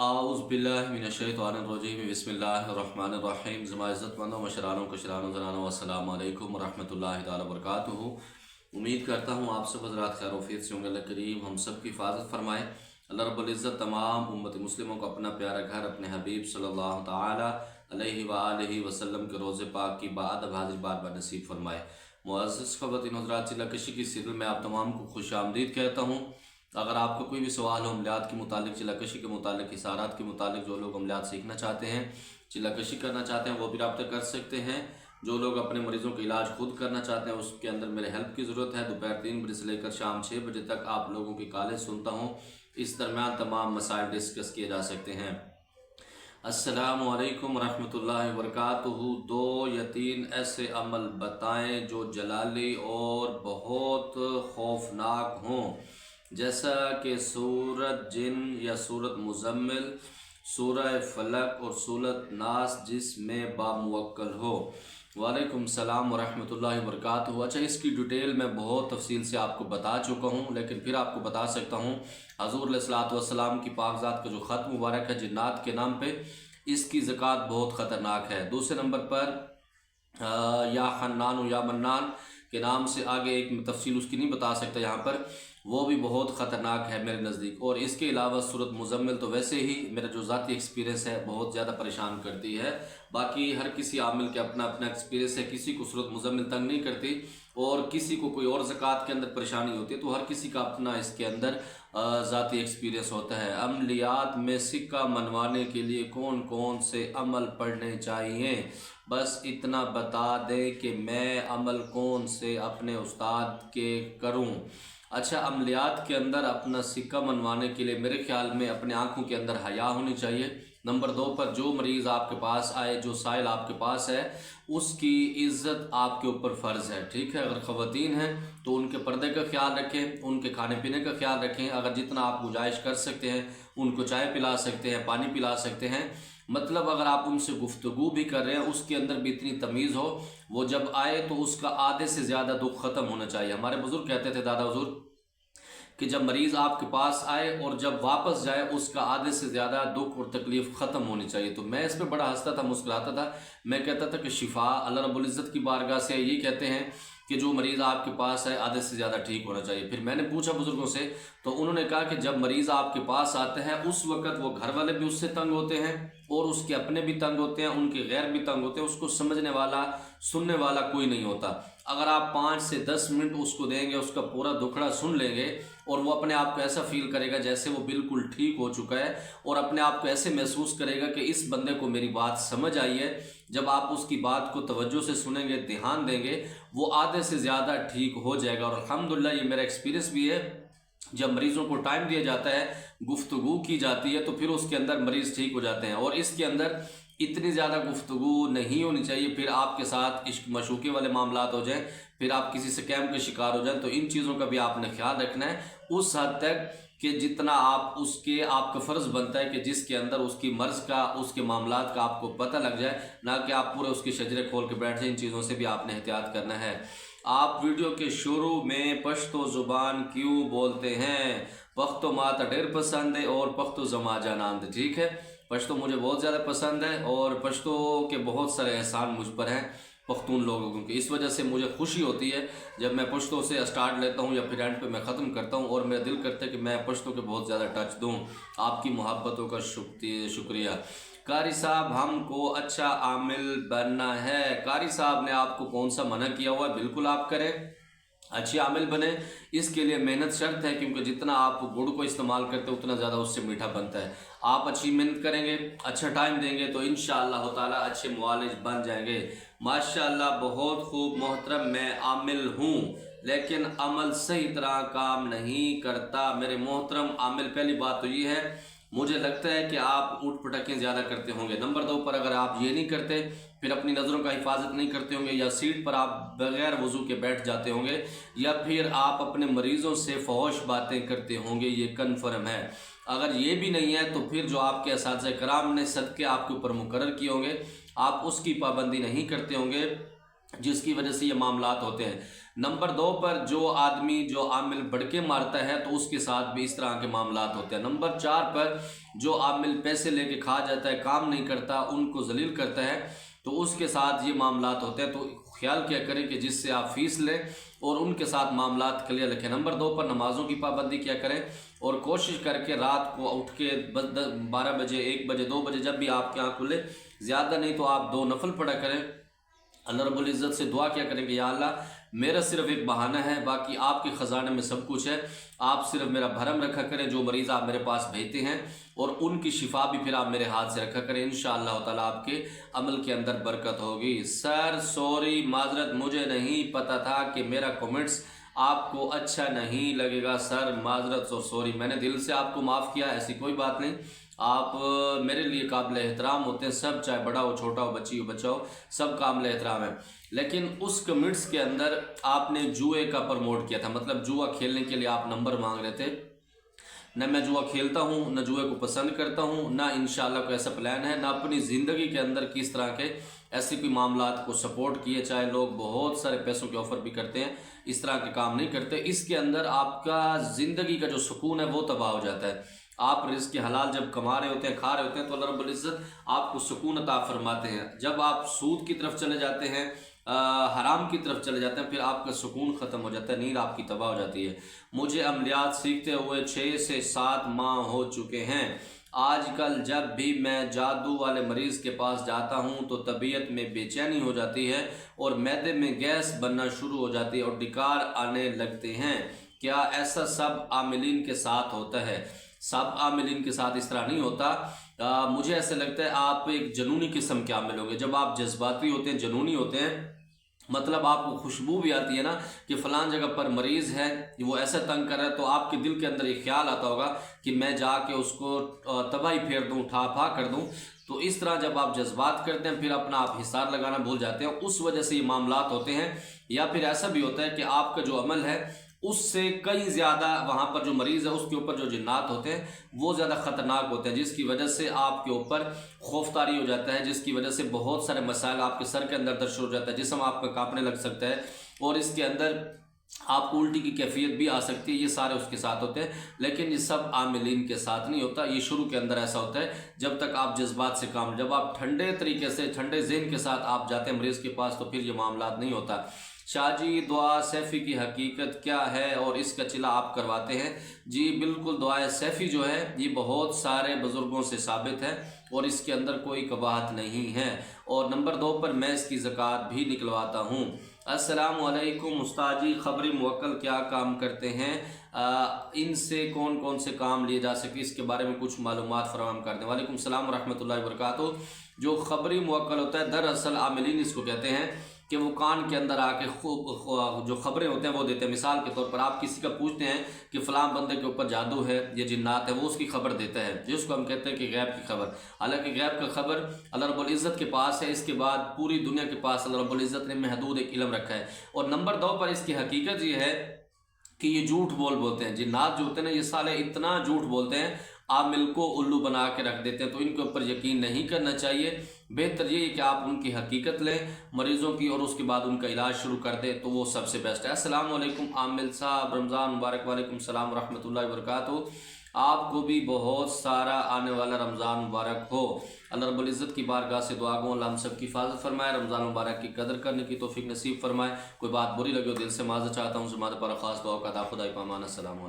आउज़ बिल्लाहि मिनश्शैतानिर्रजीम बिस्मिल्लाहिर्रहमानिर्रहीम। ज़मा इज़्ज़तमंदों मशरानों कशरानों ज़नानों अस्सलामु अलैकुम वरहमतुल्लाहि ताला वबरकातुहू। उम्मीद करता हूँ आप सब हज़रात खैर वफ़ीत से होंगे। अल्लाह करीम हम सब की हिफाजत फरमाए। अल्लाह रब्बुल इज़्ज़त तमाम उम्मत मुस्लिमों को अपना प्यारा घर अपने हबीब सल्लल्लाहु ताला अलैहि व आलिहि वसल्लम के रोज़े पाक की बादब हाजिर बार बार नसीब फरमाए। मुअज़्ज़ज़ ख़वातीन हज़रात, चिल्लाकशी की सीरियल में आप तमाम को खुश आमदीद कहता हूँ। अगर आपका कोई भी सवाल हो अमलियात के मुतालिक, चिल्लाकशी के मुतालिक, इशारात के मुतालिक, जो लोग अमलियात सीखना चाहते हैं, चिल्लाकशी करना चाहते हैं, वो भी रब्ता कर सकते हैं। जो लोग अपने मरीज़ों का इलाज खुद करना चाहते हैं, उसके अंदर मेरे हेल्प की ज़रूरत है। दोपहर 3 बजे से लेकर शाम 6 बजे तक आप लोगों की कॉलें सुनता हूँ। इस दरमियान तमाम मसाइल डिस्कस किए जा सकते हैं। अस्सलामु अलैकुम रहमतुल्लाहि व बरकातुहू। 2 या 3 ऐसे अमल बताएं जो जलाली और बहुत खौफनाक हों, जैसा कि सूरत जिन या सूरत मुज़म्मिल, सूरह फलक और सूरत नास, जिसमें बामुवक्कल हो। वालेकुम सलाम व रहमतुल्लाहि व बरकातुहू। अच्छा, इसकी डिटेल मैं बहुत तफसील से आपको बता चुका हूँ, लेकिन फिर आपको बता सकता हूँ। हज़ूर अलैहिस्सलातु वस्सलाम की पाकज़ात का जो ख़त मुबारक है जिन्नात के नाम पे, इसकी ज़कात बहुत ख़तरनाक है। दूसरे नंबर पर या हन्नान या मन्नान के नाम से आगे एक तफसील उसकी नहीं बता सकता यहाँ पर, वो भी बहुत ख़तरनाक है मेरे नज़दीक। और इसके अलावा सूरत मुज़म्मिल तो वैसे ही मेरा जो ज़ाती एक्सपीरियंस है बहुत ज़्यादा परेशान करती है। बाकी हर किसी आमिल के अपना अपना एक्सपीरियंस है। किसी को सूरत मुज़म्मिल तंग नहीं करती और किसी को कोई और ज़कात के अंदर परेशानी होती है, तो हर किसी का अपना इसके अंदर ज़ाती एक्सपीरियंस होता है। अमलियात में सिक्का मनवाने के लिए कौन कौन से अमल पढ़ने चाहिए, बस इतना बता दें कि मैं अमल कौन से अपने उस्ताद के करूं। अच्छा, अमलियात के अंदर अपना सिक्का मनवाने के लिए मेरे ख्याल में अपने आँखों के अंदर हया होनी चाहिए। नंबर 2 पर जो मरीज़ आपके पास आए, जो साइल आपके पास है, उसकी इज़्ज़त आपके ऊपर फ़र्ज़ है। ठीक है, अगर ख़वातीन हैं तो उनके पर्दे का ख्याल रखें, उनके खाने पीने का ख्याल रखें। अगर जितना आप गुजाइश कर सकते हैं उनको चाय पिला सकते हैं, पानी पिला सकते हैं। मतलब अगर आप उनसे गुफ्तगू भी कर रहे हैं, उसके अंदर भी इतनी तमीज़ हो, वो जब आए तो उसका आधे से ज़्यादा दुख ख़त्म होना चाहिए। हमारे बुज़ुर्ग कहते थे, दादा हुज़ूर, कि जब मरीज़ आपके पास आए और जब वापस जाए उसका आधे से ज़्यादा दुख और तकलीफ़ ख़त्म होनी चाहिए। तो मैं इस पर बड़ा हंसता था, मुस्कुराता था। मैं कहता था कि शिफा अल्लाह रब्बुल इज़्ज़त की बारगाह से यही कहते हैं कि जो मरीज़ आपके पास है आधे से ज़्यादा ठीक होना चाहिए। फिर मैंने पूछा बुज़ुर्गों से, तो उन्होंने कहा कि जब मरीज़ आपके पास आते हैं उस वक़्त वो घर वाले भी उससे तंग होते हैं और उसके अपने भी तंग होते हैं, उनके गैर भी तंग होते हैं। उसको समझने वाला, सुनने वाला कोई नहीं होता। अगर आप 5 से 10 मिनट उसको देंगे, उसका पूरा दुखड़ा सुन लेंगे और वो अपने आप को ऐसा फील करेगा जैसे वो बिल्कुल ठीक हो चुका है और अपने आप को ऐसे महसूस करेगा कि इस बंदे को मेरी बात समझ आई है। जब आप उसकी बात को तवज्जो से सुनेंगे, ध्यान देंगे, वो आधे से ज़्यादा ठीक हो जाएगा। और अल्हम्दुलिल्लाह ये मेरा एक्सपीरियंस भी है। जब मरीज़ों को टाइम दिया जाता है, गुफ्तगू की जाती है, तो फिर उसके अंदर मरीज़ ठीक हो जाते हैं। और इसके अंदर इतनी ज़्यादा गुफ्तगू नहीं होनी चाहिए, फिर आपके साथ इश्क मशूक़े वाले मामलात हो जाएं, फिर आप किसी स्कैम के शिकार हो जाएं। तो इन चीज़ों का भी आपने ख्याल रखना है उस हद तक कि जितना आप उसके, आपका फ़र्ज़ बनता है कि जिसके अंदर उसकी मर्ज़ का, उसके मामलात का आपको पता लग जाए, ना कि आप पूरे उसके शजरे खोल के बैठ जाए। इन चीज़ों से भी आपने एहतियात करना है। आप वीडियो के शुरू में पश्तो ज़ुबान क्यों बोलते हैं? पख्तो माता ढेर पसंद है और पख्तो जमा जानांद। ठीक है, पश्तो मुझे बहुत ज़्यादा पसंद है और पश्तो के बहुत सारे एहसान मुझ पर हैं पख्तून लोगों की। इस वजह से मुझे खुशी होती है जब मैं पश्तो से स्टार्ट लेता हूँ या फिर एंड पे मैं ख़त्म करता हूँ, और मेरा दिल करता है कि मैं पश्तो के बहुत ज़्यादा टच दूँ। आपकी मोहब्बतों का शुक्रिया। कारी साहब, हमको अच्छा आमिल बनना है। कारी साहब ने आपको कौन सा मना किया हुआ है? बिल्कुल आप करें, अच्छे आमिल बने। इसके लिए मेहनत शर्त है, क्योंकि जितना आप गुड़ को इस्तेमाल करते हैं उतना ज़्यादा उससे मीठा बनता है। आप अच्छी मेहनत करेंगे, अच्छा टाइम देंगे, तो इंशाअल्लाह ताला अच्छे मुआलिज बन जाएंगे। माशाअल्लाह, बहुत खूब मोहतरम। मैं आमिल हूँ लेकिन अमल सही तरह काम नहीं करता। मेरे मोहतरम आमिल, पहली बात तो ये है, मुझे लगता है कि आप ऊट पटकें ज़्यादा करते होंगे। नंबर 2 पर अगर आप ये नहीं करते, फिर अपनी नज़रों का हिफाजत नहीं करते होंगे, या सीट पर आप बगैर वज़ू के बैठ जाते होंगे, या फिर आप अपने मरीज़ों से फहश बातें करते होंगे, ये कन्फर्म है। अगर ये भी नहीं है तो फिर जो आपके असातिज़ा कराम ने सदक़े आपके ऊपर मुकर्रर किए होंगे, आप उसकी पाबंदी नहीं करते होंगे। जिसकी वजह से ये मामलात होते हैं। नंबर 2 पर जो आदमी जो आमिल बढ़के मारता है तो उसके साथ भी इस तरह के मामलात होते हैं। नंबर 4 पर जो आमिल पैसे लेके खा जाता है, काम नहीं करता, उनको जलील करता है, तो उसके साथ ये मामलात होते हैं। तो ख्याल क्या करें कि जिससे आप फीस लें और उनके साथ मामलात क्लियर रखें। नंबर 2 पर नमाज़ों की पाबंदी क्या करें और कोशिश करके रात को उठ के 12 बजे, 1 बजे, 2 बजे जब भी आपकी आँख खुले, ज़्यादा नहीं तो आप 2 नफल पढ़ा करें। अल्लाह रब्बुल इज़्ज़त से दुआ क्या करें कि या अल्लाह मेरा सिर्फ एक बहाना है, बाकी आपके ख़जाने में सब कुछ है, आप सिर्फ मेरा भरम रखा करें, जो मरीज़ आप मेरे पास भेजते हैं और उनकी शिफा भी फिर आप मेरे हाथ से रखा करें। इंशाअल्लाह ताला आपके अमल के अंदर बरकत होगी। सर सॉरी, माजरत, मुझे नहीं पता था कि मेरा कमेंट्स आपको अच्छा नहीं लगेगा। सर माजरत और सॉरी, मैंने दिल से आपको माफ़ किया, ऐसी कोई बात नहीं। आप मेरे लिए काबिल एहतराम होते हैं सब, चाहे बड़ा हो, छोटा हो, बच्ची हो, बच्चा हो, सब काबिल एहतराम है। लेकिन उस कमेंट्स के अंदर आपने जुए का प्रमोट किया था, मतलब जुआ खेलने के लिए आप नंबर मांग रहे थे। न मैं जुआ खेलता हूँ, न जुए को पसंद करता हूँ, ना इंशाल्लाह कोई ऐसा प्लान है, ना अपनी ज़िंदगी के अंदर किस तरह के ऐसे कोई मामलात को सपोर्ट किए। चाहे लोग बहुत सारे पैसों के ऑफ़र भी करते हैं, इस तरह के काम नहीं करते। इसके अंदर आपका ज़िंदगी का जो सुकून है वो तबाह हो जाता है। आप रिज़्क़ हलाल जब कमा रहे होते हैं, खा रहे होते हैं, तो अल्लाह रब्बुल इज़्ज़त आपको सुकून अता फरमाते हैं। जब आप सूद की तरफ चले जाते हैं, हराम की तरफ चले जाते हैं, फिर आपका सुकून ख़त्म हो जाता है, नींद आपकी तबाह हो जाती है। मुझे अमलियात सीखते हुए 6 से 7 माह हो चुके हैं। आजकल जब भी मैं जादू वाले मरीज़ के पास जाता हूँ तो तबीयत में बेचैनी हो जाती है और मैदे में गैस बनना शुरू हो जाती है और डिकार आने लगते हैं। क्या ऐसा सब आमिलीन के साथ होता है? सब आमिलीन के साथ इस तरह नहीं होता। मुझे ऐसे लगता है आप एक जनूनी किस्म के आमिल होंगे। जब आप जज्बाती होते हैं, जनूनी होते हैं, मतलब आपको खुशबू भी आती है ना कि फ़लान जगह पर मरीज़ है, वो ऐसा तंग कर रहा है, तो आपके दिल के अंदर एक ख्याल आता होगा कि मैं जाके उसको तबाही फेर दूँ, ठा फा कर दूँ। तो इस तरह जब आप जज्बात करते हैं, फिर अपना आप हिसार लगाना भूल जाते हैं, उस वजह से ये मामलात होते हैं। या फिर ऐसा भी होता है कि आपका जो अमल है उससे कई ज़्यादा वहाँ पर जो मरीज़ है उसके ऊपर जो जिन्नात होते हैं वो ज़्यादा ख़तरनाक होते हैं, जिसकी वजह से आपके ऊपर खौफतारी हो जाता है, जिसकी वजह से बहुत सारे मसाइल आपके सर के अंदर दर्ज हो जाता है, जिस्म आपका कांपने लग सकता है और इसके अंदर आपको उल्टी की कैफियत भी आ सकती है। ये सारे उसके साथ होते हैं, लेकिन ये सब आमिलीन के साथ नहीं होता। ये शुरू के अंदर ऐसा होता है जब तक आप जज्बात से काम, जब आप ठंडे तरीके से, ठंडे ज़हन के साथ आप जाते हैं मरीज़ के पास, तो फिर ये मामलात नहीं होता। शाहजी, दुआ सैफ़ी की हकीकत क्या है और इसका चिला आप करवाते हैं? जी बिल्कुल, दुआ सैफ़ी जो है ये बहुत सारे बुज़ुर्गों से साबित है और इसके अंदर कोई कबाहत नहीं है। और नंबर 2 पर मैं इसकी ज़कात भी निकलवाता हूँ। अस्सलामु अलैकुम उस्ताद जी, ख़बरी मुवक्किल क्या काम करते हैं? इनसे कौन कौन से काम लिए जा सके, इसके बारे में कुछ मालूमात फराहम कर दें। वालेकुम सलाम व रहमतुल्लाहि व बरकातुहू। जो ख़बरी मुवक्किल होता है, दरअसल आमिलीन इसको कहते हैं कि वो कान के अंदर आके खूब जो ख़बरें होते हैं वो देते हैं। मिसाल के तौर पर आप किसी का पूछते हैं कि फ़लाँ बंदे के ऊपर जादू है, ये जिन्नात है, वो उसकी खबर देता है, जिसको हम कहते हैं कि गैब की खबर। हालांकि गैब का खबर अल्लाह रब्बुल इज़्ज़त के पास है, इसके बाद पूरी दुनिया के पास अल्लाह रब्बुल इज़्ज़त ने महदूद एक इल्म रखा है। और नंबर 2 पर इसकी हकीकत ये है कि ये झूठ बोलते हैं। जिन्नात जो होते हैं ना, ये साले इतना झूठ बोलते हैं, आमिल को उल्लू बना के रख देते हैं, तो इनके ऊपर यकीन नहीं करना चाहिए। बेहतर ये है कि आप उनकी हकीकत लें मरीज़ों की और उसके बाद उनका इलाज शुरू कर दें, तो वो सबसे बेस्ट है। अस्सलाम वालेकुम आमिल साहब, रमज़ान मुबारक। वालेकुम सलाम रहमतुल्लाहि व बरकातुहू। आपको भी बहुत सारा आने वाला रमज़ान मुबारक हो। अल्लाह रब्बुल इज़्ज़त की बारगाह से दुआ गो अल्लाह हम सब की हिफाजत फरमाए, रमज़ान मुबारक की कदर करने की तौफीक नसीब फरमाए। कोई बात बुरी लगे हो दिल से माज़रत चाहता हूँ, ज़मात पर ख़ास दुआ का खुदा पामान। अस्सलाम वालेकुम।